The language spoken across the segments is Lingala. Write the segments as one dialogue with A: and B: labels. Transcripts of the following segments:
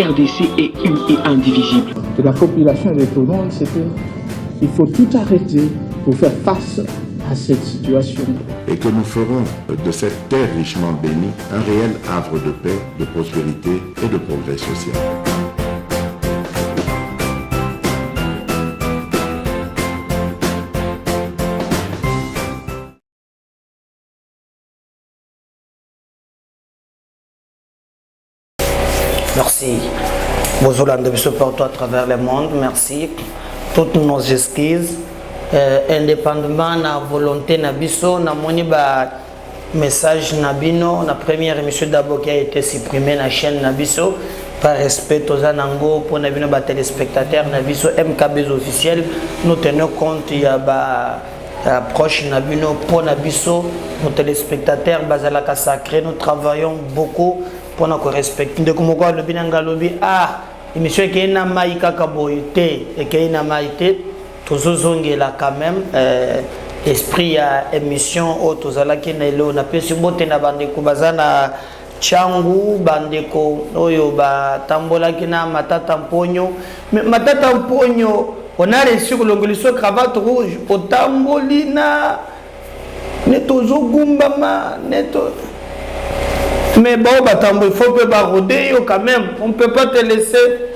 A: RDC est une et indivisible.
B: De la population et de tout le monde, c'est qu'il faut tout arrêter pour faire face à cette situation.
C: Et que nous ferons de cette terre richement bénie un réel havre de paix, de prospérité et de progrès social.
D: Merci. Bozolande partout à travers le monde. Merci. Toutes nos excuses. Indépendamment de la volonté de Nabiso, na moni ba message Nabino, la première émission d'abord qui a été supprimée na chaîne Nabiso par respect aux anango pour Nabino ba téléspectateurs Nabiso MKB officiel. Nous tenons compte il y a ba approche Nabino pour Nabiso, nos téléspectateurs bazalaka sacré. Nous travaillons beaucoup pour nous respecter. De comme quoi le binanga lobby émission qui est na maïka kaboyte et qui est na maïte. Tozozongela quand même esprit ya émission o tozalaki na elo na pesi bote na bandeko bazana changu bandeko oyo ba tambolaki na matata mponyo mais matata mponyo on a reçu kolongoliso cravate rouge o tambolina netozogumbama neto mais bon batambo il faut que ba roder yo quand même on peut pas te laisser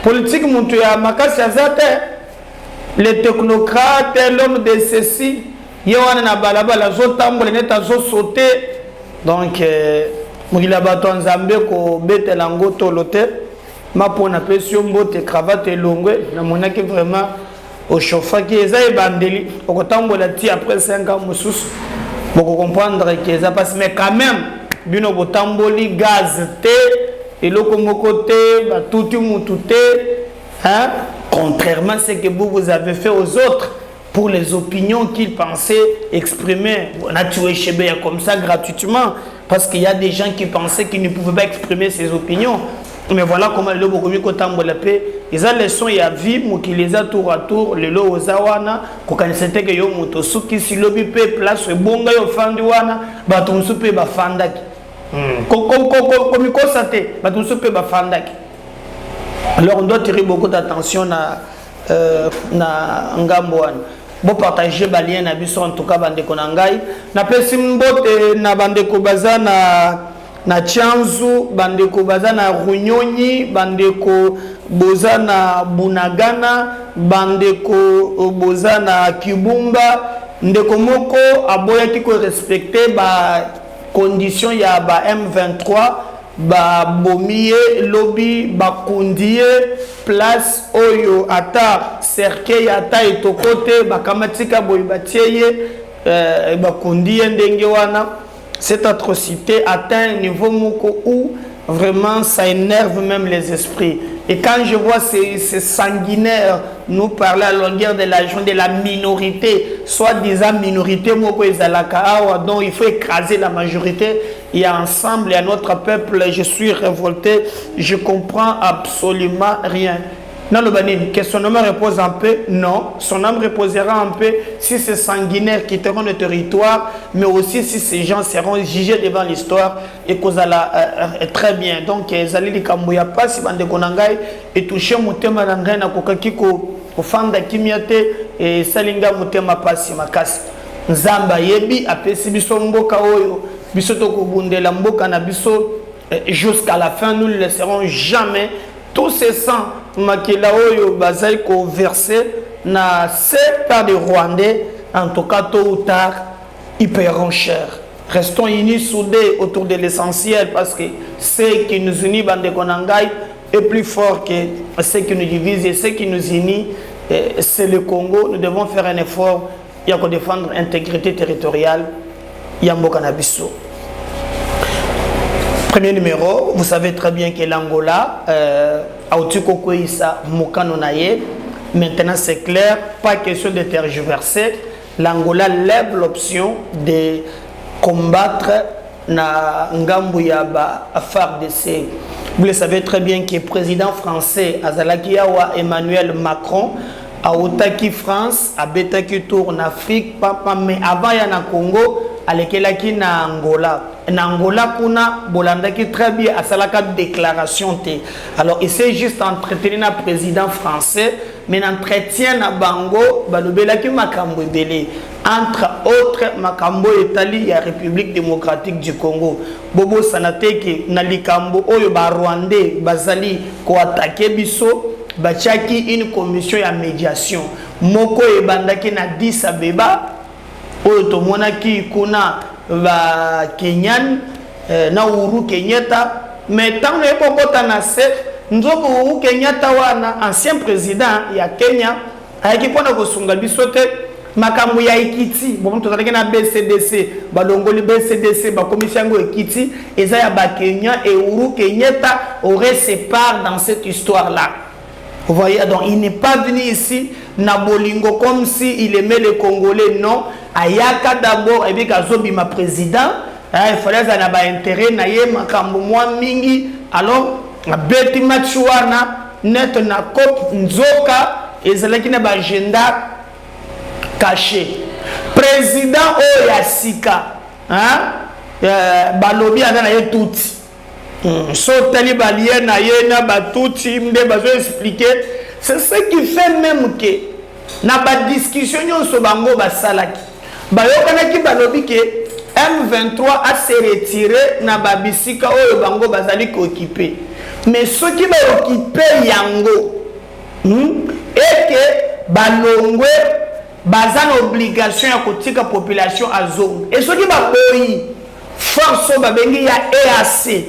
D: politique muntu ya makasi azate. Les technocrates, l'homme de ceci, il y a un balabala, zotambo, les neta zo sauté. Donc, il a battu en Zambie ko bete lango tolote. Ma pona pression bote cravate longue. Na monaki vraiment au chauffeur qui est à bandeli. Au cotambo la ti après 5 ans moussous. Pour comprendre que ça passe, mais quand même, bino botamboli gaz té et le côté, tout le monde hein. Contrairement à ce que vous avez fait aux autres pour les opinions qu'ils pensaient exprimer. On a tué Chebeya comme ça gratuitement parce qu'il y a des gens qui pensaient qu'ils ne pouvaient pas exprimer ces opinions. Mais voilà comment le Bogomi Kotambo la paix. Ils ont les sons et à vie, qui les a tour à tour, le lo ozawana, qu'on c'était que yo motosuki si lobi pe place bonga yo fandiwana, batonsupe ba fandaki. Comme il constate, batonsupe ba fandaki. Alors on doit tirer beaucoup d'attention na Ngambouane. Bon partager balien na biso en tout cas bandeko nangai. Na pesi mbote na bandeko baza na Chanzu, bandeko baza na Runyonyi, bandeko boza na Bunagana, bandeko boza na Kibumba, ndeko moko aboya kiko respecter ba condition ya ba M23. Ba bomie lobby ba kundie place oyo ata cercueil ata etokote ba kamatika boy batieye ba kundie ndenge wana. Cette atrocité atteint un niveau moko où vraiment ça énerve même les esprits. Et quand je vois ces sanguinaires nous parler à longueur de la journée de la minorité, soi-disant minorité, donc il faut écraser la majorité. Et ensemble, il y a notre peuple, je suis révolté, je comprends absolument rien. Non, le banin, que son âme repose en paix? Non, son âme reposera en paix si ces sanguinaires quitteront le territoire, mais aussi si ces gens seront jugés devant l'histoire et qu'on a très bien. Donc, Zali Likambouya pas si bande konangai et toucher mutema nangai na kokakiko ofanda kimiate et salinga mutema pasi makasi. Nzamba yebi apesi biso mboka oyo biso to kobundela mboka na biso jusqu'à la fin nous ne laisserons jamais tous ces sangs makila oyo bazai ko verser na secteur des Rwandais en tout cas tôt ou tard ils paieront cher. Restons unis soudés autour de l'essentiel parce que ce qui nous unit bande konangai est plus fort que ce qui nous divise et ce qui nous unit c'est le Congo. Nous devons faire un effort. Il y a qu'à défendre l'intégrité territoriale. Yambo Kanabiso. Premier numéro, vous savez très bien que l'Angola, maintenant c'est clair, pas question de tergiverser. L'Angola lève l'option de combattre na Ngambuyaba à FARDC. Vous le savez très bien que le président français Azalakiawa Emmanuel Macron a Otaki France, a Betaki Tour en Afrique, papa, mais avant il y a na Congo, alekelaki na Angola. Na Angola kuna bolandaki très bien à salaka déclaration te. Alors il s'est juste entretenu na président français mais l'entretien na bango balobelaki makambo ebele entre autres makambo etali ya République démocratique du Congo. Bobo sanateke na likambo oyo ba Rwandais bazali ko attaquer biso bachaki une commission ya médiation moko ebandaki na Addis Abeba oyo tomonaki kuna ba Kenyan na Uhuru Kenyatta mais tant que kokota na se nzobo Uhuru Kenyatta wana ancien président ya Kenya ayaki pona kosunga biso te makambo ya Ekiti bon tozalaki na BCDC balongoli BCDC ba commission ngo Ekiti eza ya ba Kenya et Uhuru Kenyatta aurait ses parts dans cette histoire là. Vous voyez, donc il n'est pas venu ici na bolingo comme si il aimait les Congolais, non. Ayaka d'abord et bien kazobi ma président, il fallait ça na ba intérêt na ye makambo moi mingi. Alors beti matchwana net na cop nzoka ezalaki na ba agenda caché. Président Oyasika, balobi ana ye tuti. So talibalien na yena batuti mde bazo expliquer c'est ce qui fait même que na ba discussion nyonso bango basalaki bayokanaki balobi ke M23 a se retiré na babisika oyo bango bazali ko occuper mais ceux qui ba occuper yango et que balongwe bazana obligation ya kotika population à zone et ceux qui ba boyi force babengi ya EAC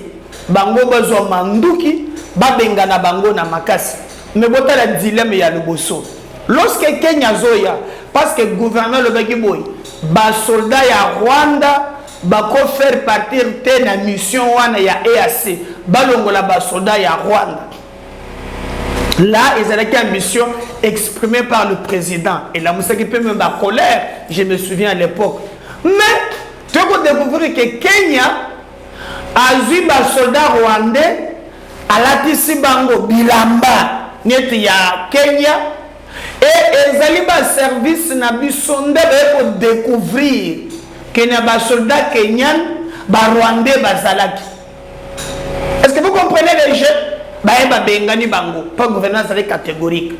D: bango bazwa manduki babenga na bango na makasi mais bota la dilemme ya liboso lorsque Kenya zoya parce que gouverneur le baki boy ba soldat ya Rwanda bako faire partir te na mission wana ya EAC balongola ba soldat ya Rwanda là ils avaient une mission exprimée par le président et la moussa qui peut même ba colère je me souviens à l'époque mais tu peux découvrir que Kenya azui ba soldat rwandais alatisi bango bilamba neti ya Kenya et ezali ba service na bisonde ba découvrir que na ba soldat kenyan ba rwandais bazalaki. Est-ce que vous comprenez les jeux ba bengani bango pas gouvernance avec catégorique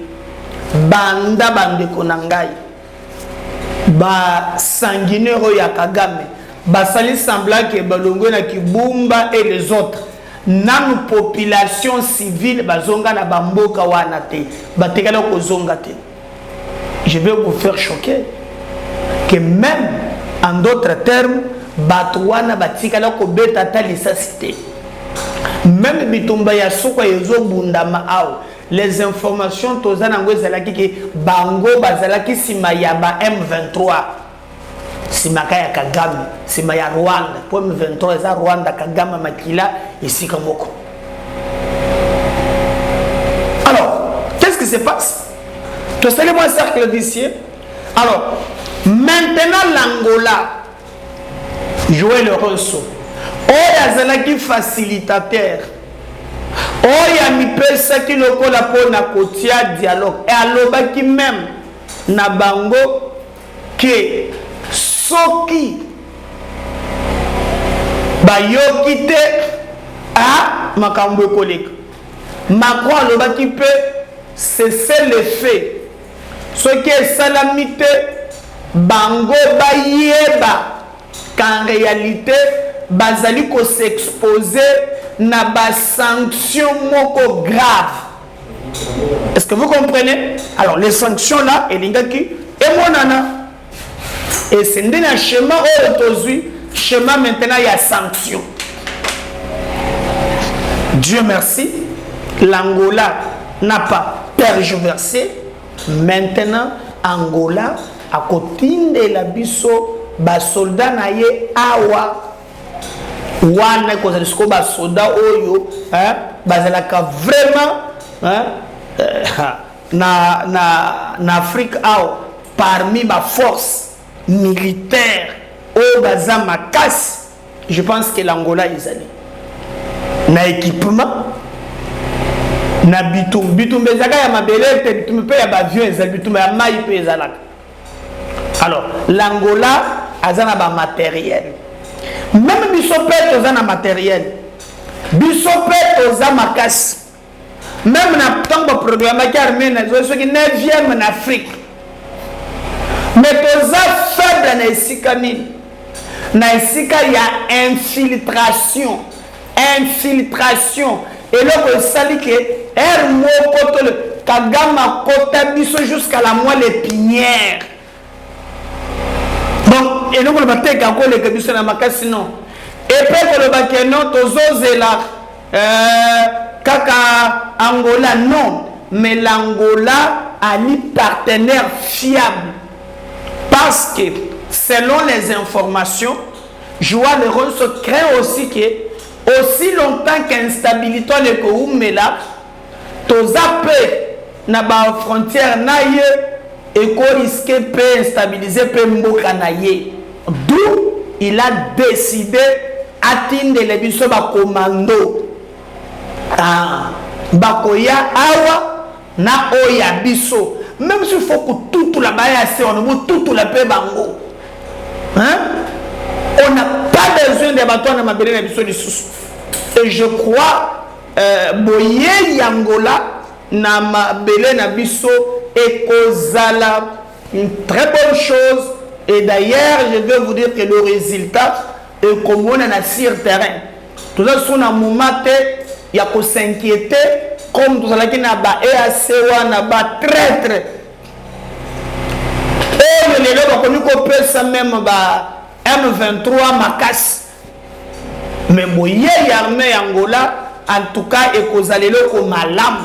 D: banda bande konangai ba sanguinaire ya Kagame basali semblant que balongo na Kibumba et les autres nanu population civile bazonga na bamboka wana te batekala ko zonga te. Je vais vous faire choquer que même en d'autres termes batwana batikala ko beta ta lisacité même bitumba ya soko yezo bundama au les informations tozana ngwezalaki ke bango bazalaki sima ya ba M23 simaka ya Kagame sima ya Rwanda pour M23 za Rwanda Kagame makila ici kamoko. Alors qu'est-ce qui se passe? Tu sais moi cercle d'ici. Alors maintenant l'Angola jouait le rôle oya zalaki facilitateur oya mipesa ki lokola pona kotia dialogue et alobaki même na bango que soki bayoki te a makambo koleka Macron alobaki pe c'est le fait soki esalamite bango bayeba qu'en réalité bazali ko s'exposer na ba sanction moko grave. Est-ce que vous comprenez? Alors les sanctions là elingaki et monana et c'est un schéma aujourd'hui schéma maintenant il y a sanction. Dieu merci, l'Angola n'a pas tergiversé. Maintenant Angola a continué la biso ba soldat na ye awa wana ko zalisko ba soldat oyo bazalaka vraiment na Afrique awa parmi ba force militaire au baza makasi. Je pense que l'Angola ezali na équipement na bitum bezaka ya mabele bitum pe ya ba avion ezali bitum ya mai pe ezalaka. Alors l'Angola azana ba matériel. Même biso pe toza na matériel. Biso pe toza makasi. Même na tango programme qui armée na zo ki 9e en Afrique. Mais toza faible na esika nini? Na esika ya infiltration. Infiltration. Et là on sali que er moko to le Kagama kota biso jusqu'à la moelle épinière. Donc, et nous, on va te kako le kebiso na makasi non. Et puis, on va que non, tozoze la kaka Angola non. Mais l'Angola a un partenaire fiable. Parce que, selon les informations, Joao Leron se crée aussi que, aussi longtemps qu'instabilité le Koumela, tozape na ba frontière na ye et ko risquer peut instabiliser peut mboka na ye. D'où il a décidé atteindre les biso ba commando bakoya awa na oya biso, même s'il faut que tout la baya c'est on tout la paix bango, hein, on n'a pas besoin de bâtons na mabele na biso du sous. Et je crois boye yangola na mabele na biso et kozala une très bonne chose. Et d'ailleurs je vais vous dire que le résultat est comme on a sur terrain. Tout ça sont na momate ya ko s'inquiéter comme tout ça qui na ba EAC wana ba traître. Et le lelo ba konu ko pesa même ba M23 makas. Mais boye armée Angola en tout cas et kozalelo ko malam.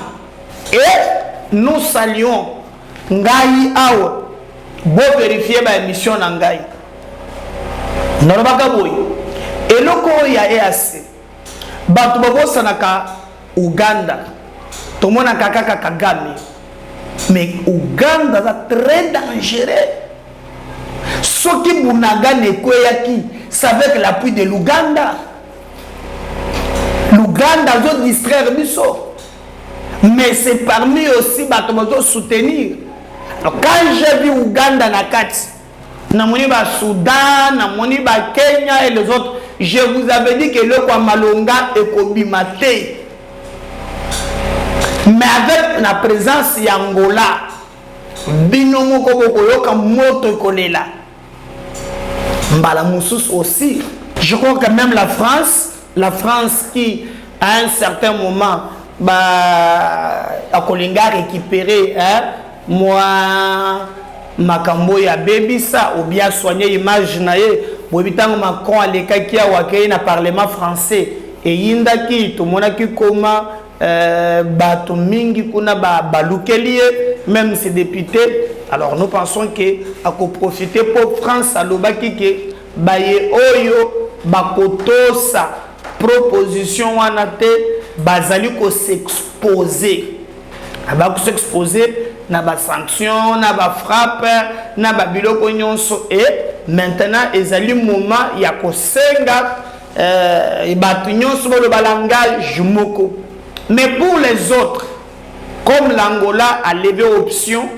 D: Et nous saluons Ngai Awa. Bon vérifier ma émission Ngai. Normalement boy. Et loko ya EAC. Batu babo sanaka Uganda. Tomona kaka Kagame. Mais Uganda est très dangereux. Ce qui bunaga ne kweyaki, c'est avec l'appui de l'Ouganda. L'Ouganda doit distraire biso. Mais c'est parmi aussi batomoto soutenir. Donc, quand j'ai vu Ouganda na kati, na moni ba Soudan, na moni ba Kenya et les autres, je vous avais dit que le kwa malonga et kobimate. Mais avec la présence d'Angola, binomo kokoyoka moto kolela. Mbala moussous aussi. Je crois que même la France qui à un certain moment a kolinga récupéré moi makambo ya baby ça ou bien soigner image nae bobitango Macron alekaki awakei na parlement français et yindaki to monaki koma bato mingi kuna balukeli même ces députés. Alors nous pensons que à profiter pour France alobaki que baye oyo bakotosa proposition wana te bazali ko s'exposer abako s'exposer na ba sanction na ba frappe na ba biloko nyonso et maintenant ezali moment ya ko senga bato nyonso bo ba langage moko. Mais pour les autres, comme l'Angola a levé option,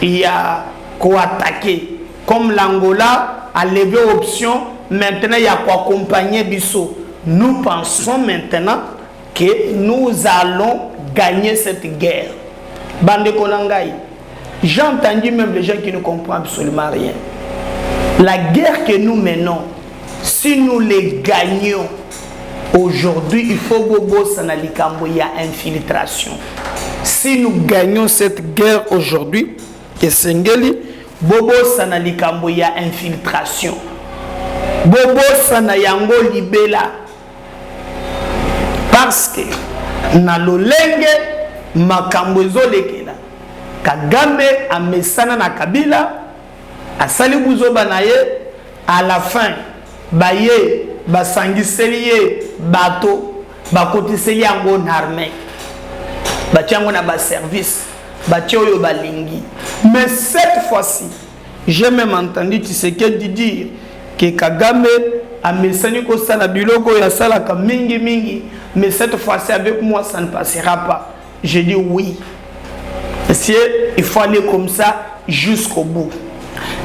D: il y a quoi attaquer. Comme l'Angola a levé option, maintenant il y a quoi accompagner Bissau. Nous pensons maintenant que nous allons gagner cette guerre. Bande Konangaï, j'ai entendu même des gens qui ne comprennent absolument rien. La guerre que nous menons, si nous les gagnons, aujourd'hui, il faut bobo sanalikambo, il y a infiltration. Si nous gagnons cette guerre aujourd'hui, et Sengeli, bobo sanalikambo, il y a infiltration. Bobo sanayango libela. Parce que, na lolenge, makambo ezolekela. Kagame a mesana na Kabila, a salibuzo banaye, à la fin, baye, basangiseli bato bakotiseli yango na armée batiango na ba service batio yo balingi. Mais cette fois-ci j'ai même entendu Tshisekedi dire que Kagame a mesani ko sala biloko ya sala ka mingi mingi, mais cette fois-ci avec moi ça ne passera pas. Je dis oui, monsieur, il faut aller comme ça jusqu'au bout.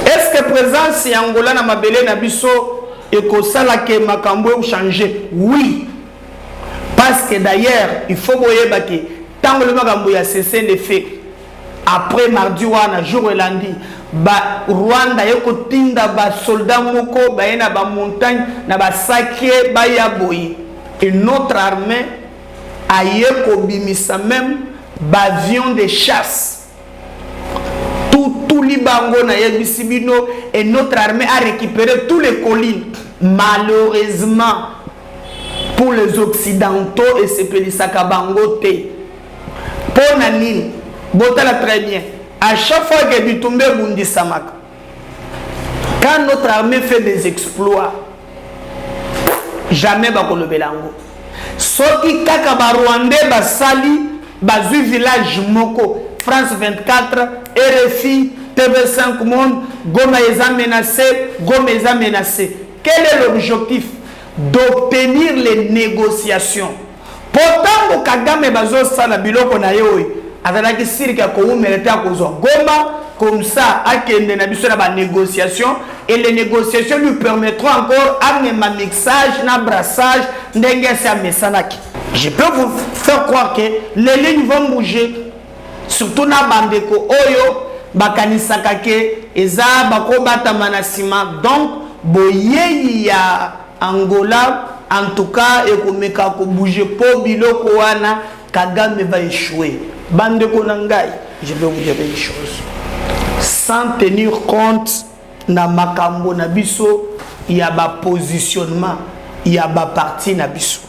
D: Est-ce que présence ya Angola na mabele na biso ekosala ke makambo ou changer? Oui. Parce que d'ailleurs, il faut boyeba que tant le makambo ya cessé le fait après mardi wana jour et lundi ba Rwanda yeko tinda ba soldat moko ba na ba montagne na ba sacré ba ya boyi. Une autre armée a yeko bimisa même ba avion de chasse. Tout Libango na yebisibino et notre armée a récupéré tous les collines. Malheureusement pour les occidentaux et c'est Pelisaka Bango te. Pour Nanine, Botala très bien. À chaque fois que Bitumbe Bundi Samak, quand notre armée fait des exploits, jamais Bakolo Belango. Soki Kaka Rwandais Basali, Bazu village Moko, France 24, RFI, TV5 Monde, Goma est menacé, Goma est menacé. Quel est l'objectif? D'obtenir les négociations. Pourtant, au Kagame Bazo Sala Biloko na Yoy, avec Sirika Kou mérité à Goma, comme ça, à Kende Nabiso na négociation, et les négociations lui permettront encore à un mixage, un brassage, d'engager Messanaki. Je peux vous faire croire que les lignes vont bouger. Surtout na bandeko oyo bakanisaka ke eza bako bata manasima donc boyeyi ya Angola en tout cas ekomeka ko bouger po biloko wana Kagame va échouer. Bandeko nangai, je vais vous dire une chose. Sans tenir compte na makambo na biso ya ba positionnement ya ba parti na biso.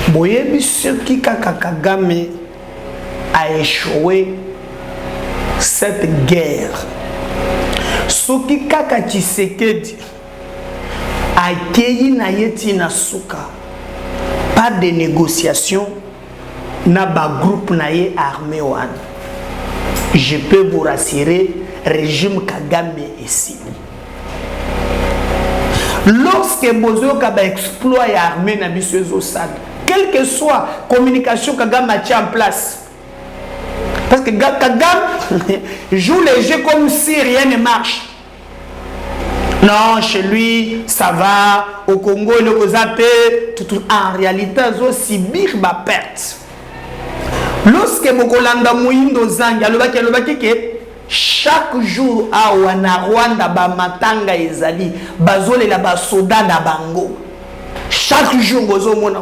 D: Boyebi ce qui Kagame a échoué cette guerre. Ce qui Kaka Tshisekedi a accueilli na yeti na suka. Pas de négociation na ba groupe na ye armé wan. Je peux vous rassurer, régime Kagame ici. Lorsque Bozo Kaba exploit l'armée na biso ezosad, quelle que soit communication Kagame a mis en place. Parce que Kagame joue les jeux comme si rien ne marche. Non, chez lui, ça va. Au Congo, il est en réalité, il va subir ma perte. Lorsque Mokolanda Mouindo Zang, chaque jour, à Rwanda, Bamatanga Ezali, Bazole la Basoda na Bango. Chaque jour, Bozo Mona.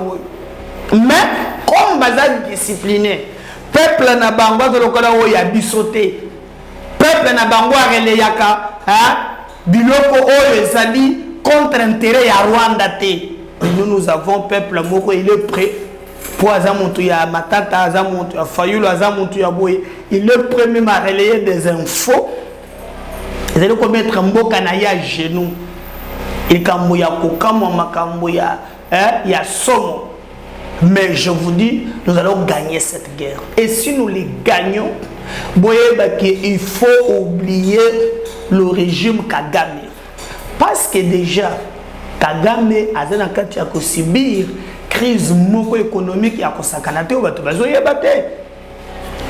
D: Mais, comme Bazal discipliné, peuple na bango de lokola o ya bisoté peuple na bango releyaka biloko o ezali contre intérêt ya Rwanda te. Nous avons peuple moko il est prêt pour azamuntu ya matata azamuntu ya fayulu azamuntu ya boye il est prêt même à relayer des infos. Ils allaient commettre mboka na ya genou il kambo ya kokamo makambo ya ya somo. Mais je vous dis, nous allons gagner cette guerre. Et si nous les gagnons, il faut oublier le régime Kagame. Parce que déjà, Kagame a subir crise économique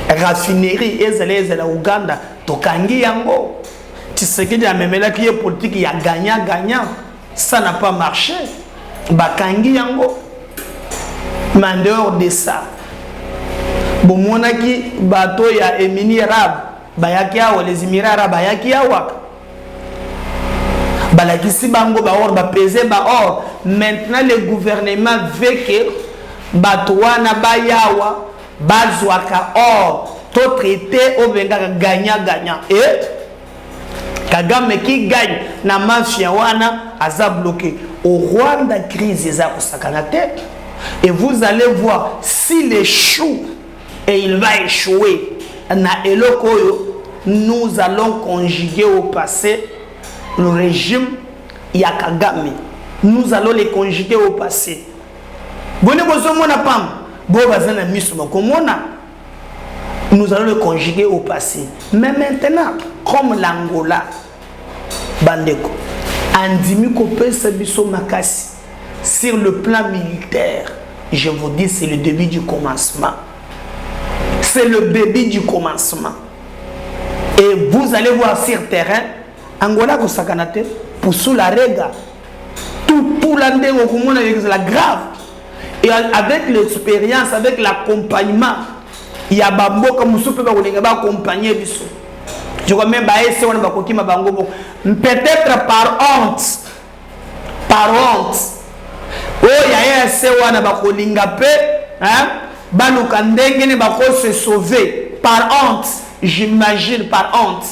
D: raffinerie ezala Uganda tokangi yango. Tshisekedi a même là qui est politique il y a gagnant. Ça n'a pas marché. Bakangi yango. Mais en dehors de ça, Bomonaki, bateau ya Émirats arabes, Bayakia, les Émirats arabes, Bayakia, Balakisi Bango, Baor, Bapese, Baor. Maintenant, le gouvernement veut que Batouana, Bayawa, Bazouaka, Or, tout traité au Benga gagnant. Et Kagame qui gagne, na mafia wana, aza bloqué. Au Rwanda, crise, ils ont sa tête. Et vous allez voir, s'il échoue, et il va échouer, nous allons conjuguer au passé le régime Yakagame. Nous allons les conjuguer au passé. Nous allons le conjuguer au passé. Mais maintenant, comme l'Angola, Bandeko, Andimi Kopé Sabiso Makasi, sur le plan militaire, je vous dis, c'est le début du commencement. C'est le début du commencement. Et vous allez voir sur terrain, Angola ko sakanate pour sous la rega. Tout pour l'année c'est la grave. Et avec l'expérience, avec l'accompagnement, il y a bambo comme soupe ba ko accompagner biso. Je crois même baesse on ba ko kima bango peut-être par honte. Par honte. Oh ya ese wana ba ko linga pe, hein? Baluka ndenge ne ba ko se sauver par honte, j'imagine par honte.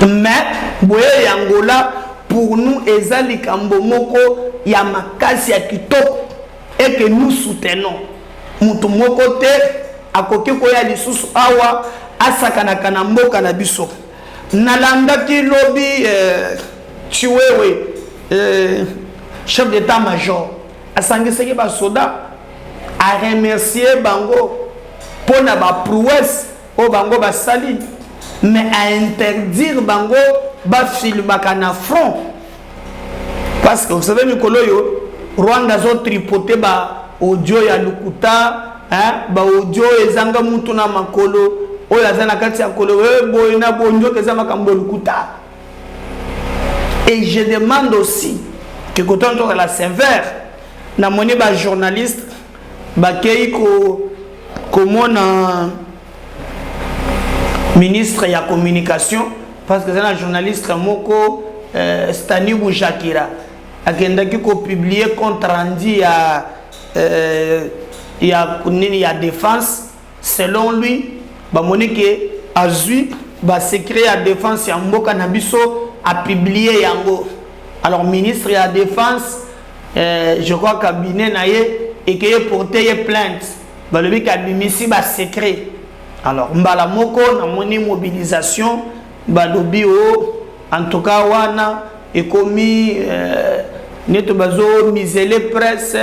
D: Mais boye Angola pour nous ezali kambo moko ya makasi ya kitoko et que nous soutenons. Mutu moko te akoki ko ya lisusu awa asakana kana mboka na biso. Nalanda ki lobi chiwewe chef d'état-major asangiseki ba soda a remercier bango pour na ba prouesse o bango ba sali, mais à interdire bango ba filmaka na front parce que vous savez mikolo yo Rwanda zo tripoter ba audio ya lukuta, hein, ba audio ezanga mutu na makolo oyo azana kati ya kolo boy na bonjo keza makambo lukuta. Et je demande aussi que quand on est la sévère na moni ba journaliste ba kei ko comme ministre ya communication parce que c'est un journaliste moko Stani Boujakira akendaki ko publier compte rendu ya défense selon lui ba monike azui ba secret ya défense ya mboka na biso a publié yango. Alors ministre de la défense je crois cabinet naie et que porté plainte ba le bi kabimisi ba secret. Alors mbala moko na moni mobilisation ba lobi o en tout cas wana et commis neto bazo misele presse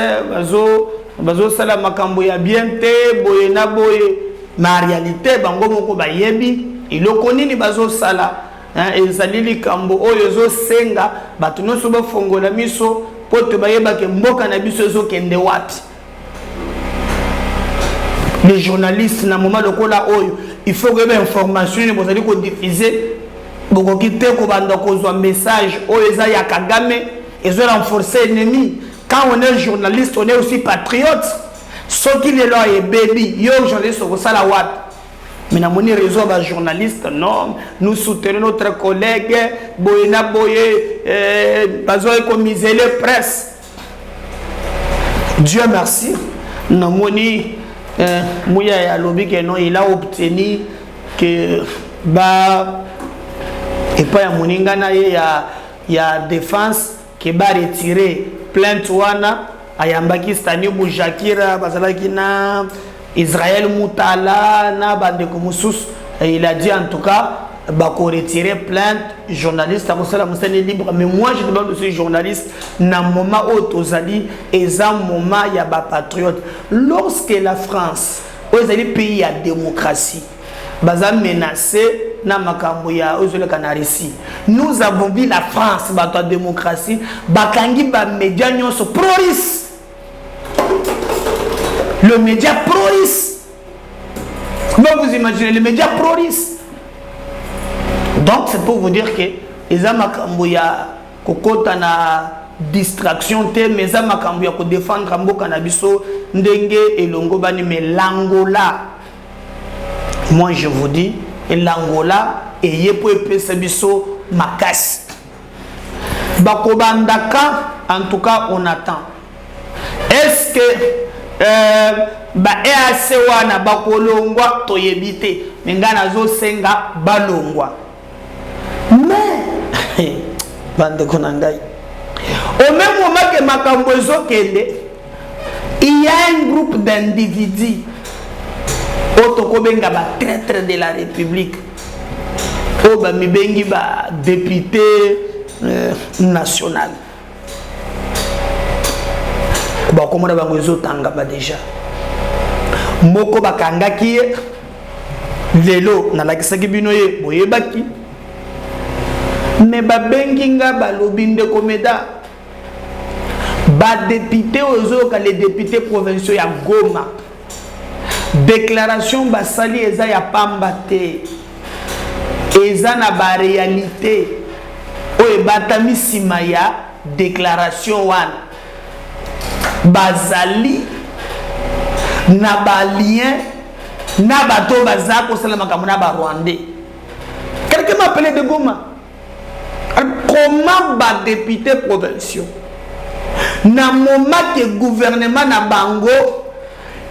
D: bazo sala makambo ya bien te boye na boye ma réalité bango moko ba yebi iloko nini bazo sala ezalili kambo oyo zo senga batu nyonso bafongola miso po te bayeba ke mboka na biso ezo kende wapi. Les journalistes na moment lokola oyo il faut que l'information ne bozali ko diffuser boko kite ko banda ko zo message oyo eza ya Kagame ezo renforcer l'ennemi. Quand on est journaliste on est aussi patriote. Ce qui est là et baby yo journaliste ko sala wapi. Mais na moni réseau ba journaliste non nous soutenons notre collègue Boyena Boye bazo ko misele presse. Dieu merci na moni Mouya ya lobby que non il a obtenu que ba et pas ya moninga na ya défense que ba retirer plainte wana ayambaki Stani Boujakira bazalaki na Israël Moutala na bandeko mususu. Il a dit en tout cas bah qu'on retirer plainte journaliste à libre, mais moi je demande aussi journaliste na moment où tozali et za moment ya ba patriote lorsque la France aux ali pays à démocratie baza menacé na makambo ya ozole kanarisi. Nous avons vu la France ba ta démocratie bakangi ba média nyonso proris le média proris. Comment vous imaginez le média proris? Donc c'est pour vous dire que les amakambo ya kokota na distraction te mais amakambo ya ko défendre mboka na biso ndenge elongo bani mais l'Angola, moi je vous dis et l'Angola et yepo epesa biso makasi bakobandaka. En tout cas on attend. Est-ce que ba EAC wana bakolongwa toyebite ngana zo senga balongwa mais bande konangai au même moment que makambo ezokende il y a un groupe d'individus otokobenga ba traître de la République o ba mibengi ba député national ba komona bango ezotanga ba déjà moko bakangaki lelo na lakisaki bino ye boyebaki mais babengi nga balobi ndeko meda ba député ozoka les députés provinciaux ya Goma déclaration basali eza ya pamba te eza na ba réalité oyo batami sima ya déclaration wana bazali na ba lien na bato baza kosala makambo na ba Rwandais. Quelqu'un m'a appelé de Goma. Comment ba député provinciaux na moment que gouvernement na bango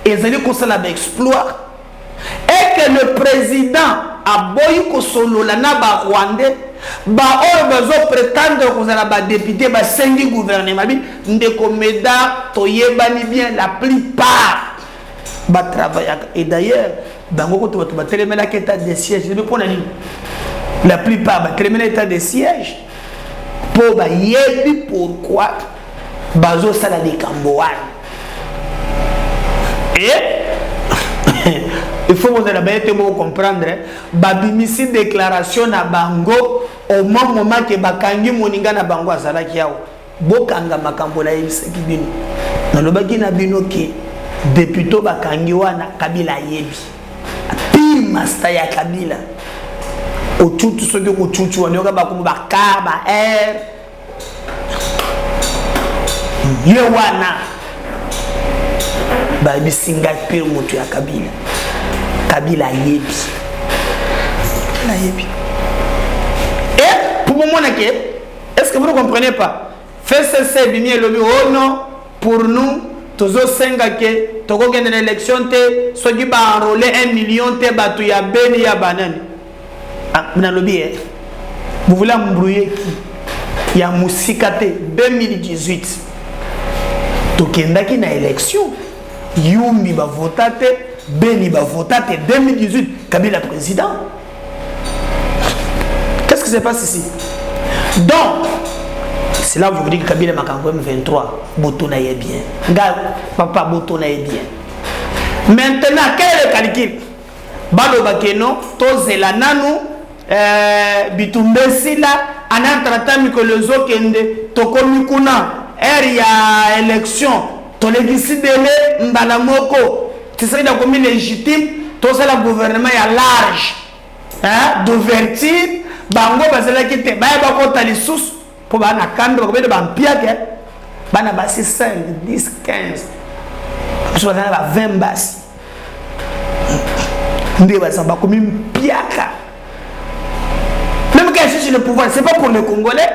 D: ezali kosala ba exploit et que le président a boyi kosolola na ba Rwandais ba oyo bazo prétendre kozala ba député ba sengi gouvernement bi ndeko meda toyebani bien la plupart ba travailler. Et d'ailleurs bango ko to ba telemela état de siège de pour la plupart ba telemela état de siège pour ba yebi pourquoi bazo sala de Kamboan. Et il faut vous comprendre, babimisi déclaration na bango au moment que bakangi moninga na bango azala kiao. Bokanga makambo la yebisaki bino. Na lobaki na bino ki député bakangi wana Kabila yebi. Pile master ya Kabila. Otutu soki otutu wana yoka bakumu bakar ba ye wana babisinga pire moto ya Kabila. Kabila yebi. La yebi. Et pour moi, est-ce que vous ne comprenez pas? Fais cesser bimi et lobi. Oh non, pour nous, tozo senga ke toko gagner l'élection te, so qui ba enrôler 1 million te batu ya beni ya banani. Ah, mna lobi vous voulez embrouiller qui? Ya musika te 2018. Tokenda ki na élection. Yumi ba votate. Beni va voter 2018 Kabila président. Qu'est-ce qui se passe ici? Donc, c'est là où je vous dis que Kabila m'a quand même 23. Botona est bien. Papa Botona est bien. Maintenant, quel est le calcul? Balo Bakeno, Tozela Nanu, Bitumbesila, Anantratami que le Zokende, Tokomikuna, Eria élection, Tolegisidele, Mbalamoko. C'est ça qui est légitime, tout ça le gouvernement est large, hein, d'ouverture, bango basela qui te baye bako tali sous pour bana kando bako de bampia ke bana basi 5 10 15 parce que bana 20 basi ndé basa bako mpiaka. Même quand je suis le pouvoir, c'est pas pour les Congolais,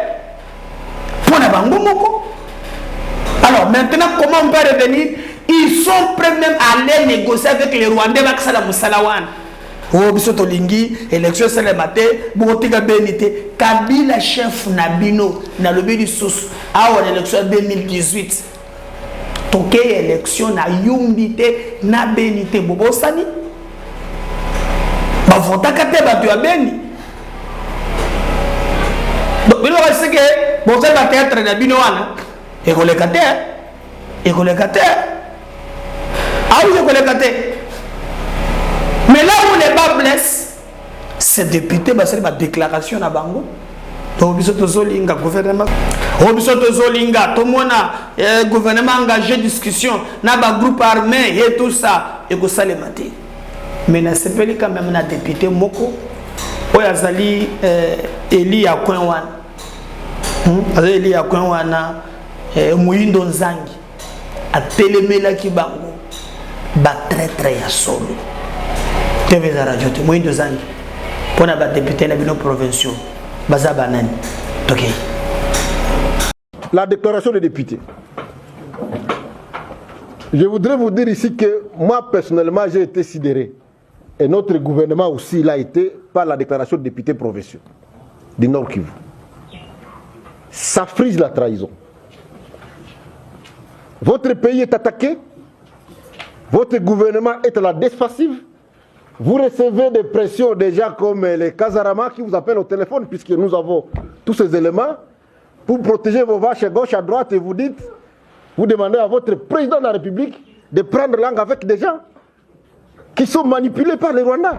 D: pour la bango moko. Alors maintenant comment on peut revenir? Ils sont prêts même à aller négocier avec les Rwandais. Oh, bisoto lingi, élection c'est le matin, boutiga benité, Kabila chef Nabino, na lobby du sous, à l'élection 2018. Toke élection na yumbité, na benité, bobo sani. Ba vota kate ba tu abeni. Donc, il va se que, bon, ça va être Nabino, et qu'on les kate, et qu'on les kate. Ah oui, je connais. Mais là où les bas blessent, ces députés, c'est ma déclaration à Bango. Donc, le gouvernement. Tout le monde a gouvernement engagé discussion, n'a pas groupe armé et tout ça. Et que ça les maté. Mais na sepeli quand même na député Moko. Oya zali Eli Akwenwan. Eli Akwenwana Muindo Nzangi. A telemela ki Bango. Ba très très ya solo. TV za radio te Muindo Nzangi. Pona ba député na bino provinciaux. Baza banani. OK.
E: La déclaration des députés. Je voudrais vous dire ici que moi personnellement j'ai été sidéré. Et notre gouvernement aussi l'a été par la déclaration des députés provinciaux du Nord Kivu. Ça frise la trahison. Votre pays est attaqué. Votre gouvernement est à la défensive. Vous recevez des pressions déjà comme les Kazarama qui vous appellent au téléphone puisque nous avons tous ces éléments pour protéger vos vaches à gauche, à droite et vous dites, vous demandez à votre président de la République de prendre langue avec des gens qui sont manipulés par les Rwandais.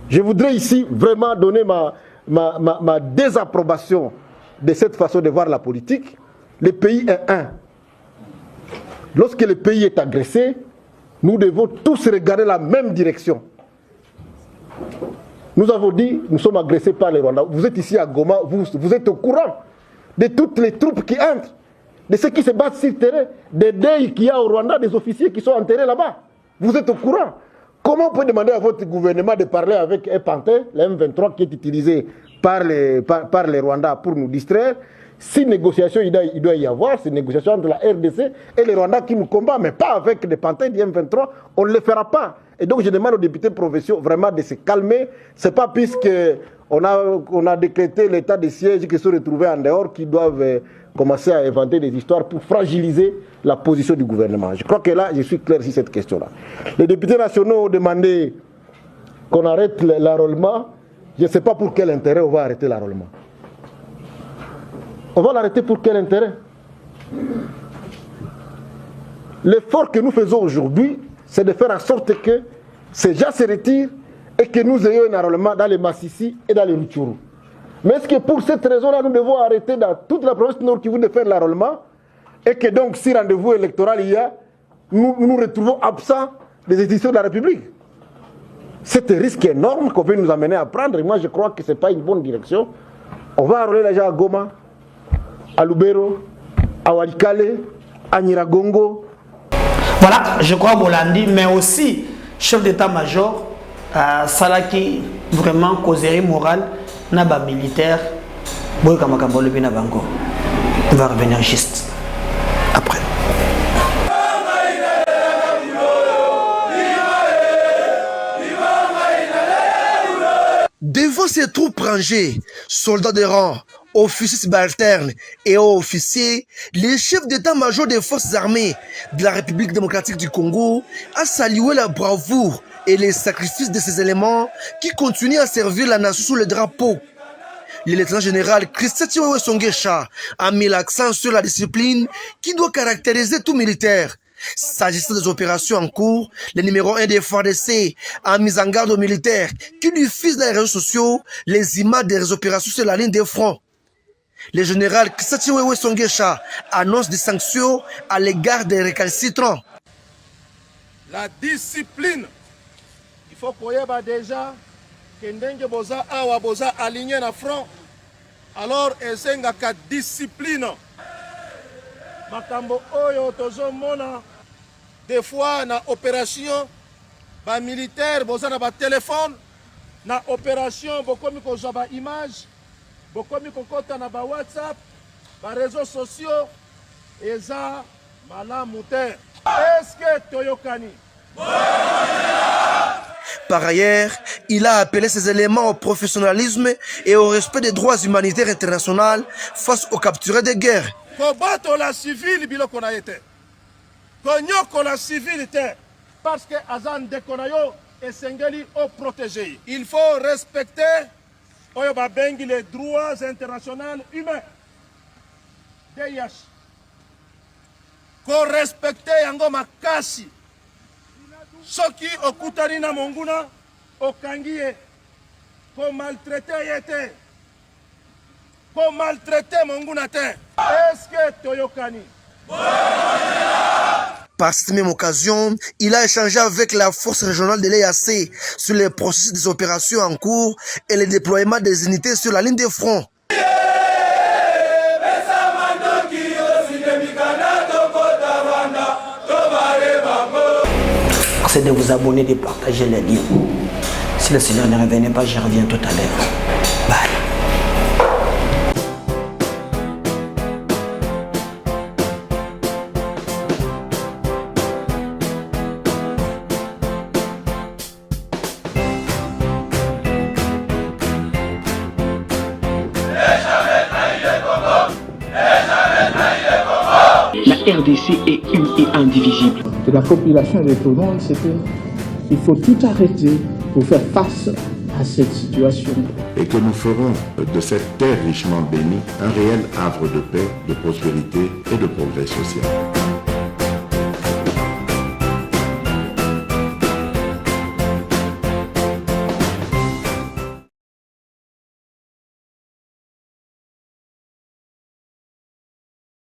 E: Je voudrais ici vraiment donner ma désapprobation de cette façon de voir la politique. Le pays est un. Lorsque le pays est agressé, nous devons tous regarder la même direction. Nous avons dit, nous sommes agressés par les Rwandais. Vous êtes ici à Goma, vous êtes au courant de toutes les troupes qui entrent, de ceux qui se battent sur le terrain, des deuils qu'il y a au Rwanda, des officiers qui sont enterrés là-bas. Vous êtes au courant. Comment on peut demander à votre gouvernement de parler avec un pantin, le M23 qui est utilisé par les Rwandais pour nous distraire? Si négociation il doit y avoir, c'est négociation entre la RDC et les Rwandais qui nous combattent, mais pas avec des pantins du M23, on ne le fera pas. Et donc je demande aux députés provinciaux vraiment de se calmer. Ce n'est pas puisque on a décrété l'état de siège qui se retrouvés en dehors qui doivent commencer à inventer des histoires pour fragiliser la position du gouvernement. Je crois que là, je suis clair sur cette question-là. Les députés nationaux ont demandé qu'on arrête l'enrôlement. Je ne sais pas pour quel intérêt on va arrêter l'enrôlement. On va l'arrêter pour quel intérêt? L'effort que nous faisons aujourd'hui, c'est de faire en sorte que ces gens se retirent et que nous ayons un enrôlement dans les Massissi et dans les Rutshuru. Mais est-ce que pour cette raison-là, nous devons arrêter dans toute la province Nord Kivu de faire l'enrôlement et que donc, si rendez-vous électoral il y a, nous nous retrouvons absents des institutions de la République? C'est un risque énorme qu'on peut nous amener à prendre. Et moi, je crois que ce n'est pas une bonne direction. On va enrôler les gens à Goma, à Lubero, à Walikale, à Nyiragongo.
D: Voilà, je crois Bolandi, mais aussi chef d'état-major, Salaki, vraiment causerie morale, naba militaire, Boy Kamakambolo Binabango. On va revenir juste après.
F: Devant ces troupes rangées, soldats de rang, officiers subalternes et officiers, le chef d'état-major des forces armées de la République démocratique du Congo a salué la bravoure et les sacrifices de ces éléments qui continuent à servir la nation sous le drapeau. Le lieutenant général Christian Chiwewe Songesha a mis l'accent sur la discipline qui doit caractériser tout militaire. S'agissant des opérations en cours, le numéro 1 des FARDC a mis en garde aux militaires qui diffusent dans les réseaux sociaux les images des opérations sur la ligne des fronts. Le général Christian Chiwewe Songesha annonce des sanctions à l'égard des récalcitrants.
G: La discipline. Il faut qu'on y ait déjà que ndenge boza awa boza aligné na front. Alors esenga ka discipline. Makambo oyo tozo mona des fois na opération ba militaire boza na ba téléphone na opération bokomi kozwa ba image bokomi kokota na ba WhatsApp ba réseaux sociaux eza malamu te. Est-ce que toyokani?
F: Par ailleurs, il a appelé ces éléments au professionnalisme et au respect des droits humanitaires internationaux face aux capturés de guerre.
G: Kobato la civile biloko na yete. Konyoko la civile te parce que azan de konayo esengeli o protéger. Il faut respecter oyo babengi les droits internationaux humains. DIH. Ko respecter yango makasi. Soki okutani na monguna okangi ye. Ko maltraiter yete. Ko maltraiter monguna te. Est-ce que toyokani?
F: Par cette même occasion, il a échangé avec la force régionale de l'EAC sur les processus des opérations en cours et le déploiement des unités sur la ligne de front.
D: C'est de vous abonner, de partager les liens. Si le Seigneur ne revenait pas, je reviens tout à l'heure. Bye.
A: La RDC est une et indivisible.
B: De la population et de tout le monde, c'était il faut tout arrêter pour faire face à cette situation.
C: Et que nous ferons de cette terre richement bénie un réel havre de paix, de prospérité et de progrès social.